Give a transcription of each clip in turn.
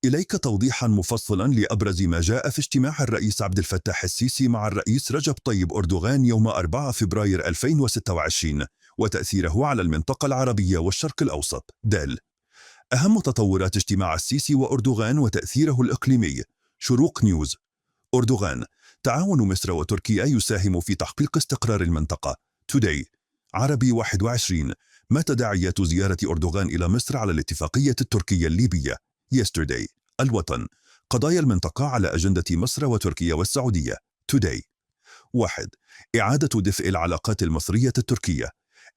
إليك توضيحا مفصلا لأبرز ما جاء في اجتماع الرئيس عبد الفتاح السيسي مع الرئيس رجب طيب أردوغان يوم 4 فبراير 2026 وتأثيره على المنطقة العربية والشرق الأوسط. أهم تطورات اجتماع السيسي وأردوغان وتأثيره الإقليمي. شروق نيوز. أردوغان: تعاون مصر وتركيا يساهم في تحقيق استقرار المنطقة. توداي عربي 21: ما تداعيات زيارة أردوغان إلى مصر على الاتفاقية التركية الليبية؟ يسترداي. الوطن: قضايا المنطقة على أجندة مصر وتركيا والسعودية. توداي. 1. إعادة دفء العلاقات المصرية التركية.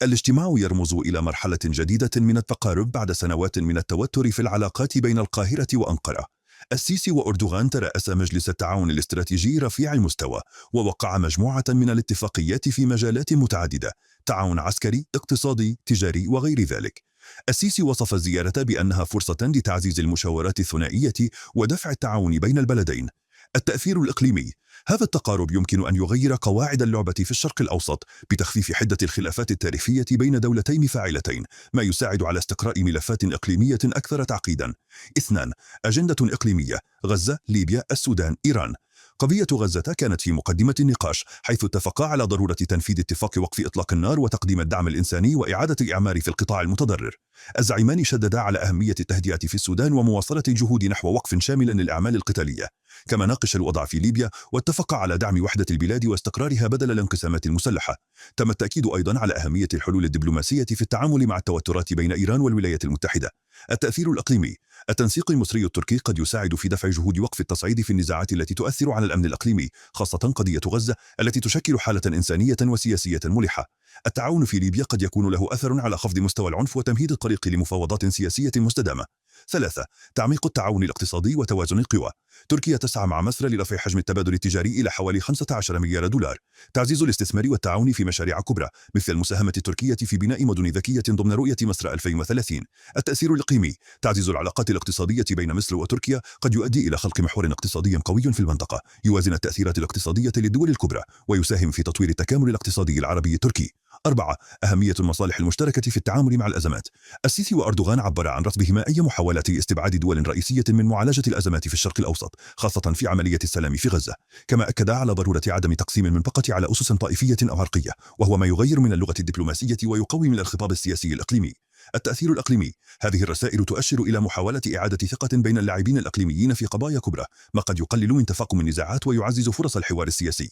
الاجتماع يرمز إلى مرحلة جديدة من التقارب بعد سنوات من التوتر في العلاقات بين القاهرة وأنقرة. السيسي وأردوغان ترأس مجلس التعاون الاستراتيجي رفيع المستوى، ووقع مجموعة من الاتفاقيات في مجالات متعددة: تعاون عسكري، اقتصادي، تجاري وغير ذلك. السيسي وصف الزيارة بأنها فرصة لتعزيز المشاورات الثنائية ودفع التعاون بين البلدين. التأثير الإقليمي. هذا التقارب يمكن أن يغير قواعد اللعبة في الشرق الأوسط بتخفيف حدة الخلافات التاريخية بين دولتين فاعلتين، ما يساعد على استقراء ملفات إقليمية أكثر تعقيدا. 2. أجندة إقليمية: غزة، ليبيا، السودان، إيران. قضية غزة كانت في مقدمة النقاش، حيث اتفقا على ضرورة تنفيذ اتفاق وقف إطلاق النار وتقديم الدعم الإنساني وإعادة الإعمار في القطاع المتضرر. الزعيمان شددا على أهمية التهدئة في السودان ومواصلة الجهود نحو وقف شامل للأعمال القتالية. كما ناقش الوضع في ليبيا واتفق على دعم وحدة البلاد واستقرارها بدل الانقسامات المسلحة. تم التأكيد أيضا على أهمية الحلول الدبلوماسية في التعامل مع التوترات بين إيران والولايات المتحدة. التأثير الإقليمي. التنسيق المصري التركي قد يساعد في دفع جهود وقف التصعيد في النزاعات التي تؤثر على الأمن الإقليمي، خاصة قضية غزة التي تشكل حالة إنسانية وسياسية ملحة. التعاون في ليبيا قد يكون له أثر على خفض مستوى العنف وتمهيد الطريق لمفاوضات سياسية مستدامة. 3. تعميق التعاون الاقتصادي وتوازن القوى. تركيا تسعى مع مصر لرفع حجم التبادل التجاري إلى حوالي 15 مليار دولار. تعزيز الاستثمار والتعاون في مشاريع كبرى مثل المساهمة التركية في بناء مدن ذكية ضمن رؤية مصر 2030. التأثير الإقليمي. تعزيز العلاقات الاقتصادية بين مصر وتركيا قد يؤدي إلى خلق محور اقتصادي قوي في المنطقة يوازن التأثيرات الاقتصادية للدول الكبرى ويساهم في تطوير التكامل الاقتصادي العربي التركي. 4. أهمية المصالح المشتركة في التعامل مع الأزمات. السيسي وأردوغان عبر عن رفضهما أي محاولات استبعاد دول رئيسية من معالجة الأزمات في الشرق الأوسط، خاصة في عملية السلام في غزة. كما أكد على ضرورة عدم تقسيم المنطقة على أسس طائفية أو عرقية، وهو ما يغير من اللغة الدبلوماسية ويقوي من الخطاب السياسي الإقليمي. التأثير الإقليمي. هذه الرسائل تؤشر إلى محاولة إعادة ثقة بين اللاعبين الإقليميين في قضايا كبرى، ما قد يقلل من تفاقم النزاعات ويعزز فرص الحوار السياسي.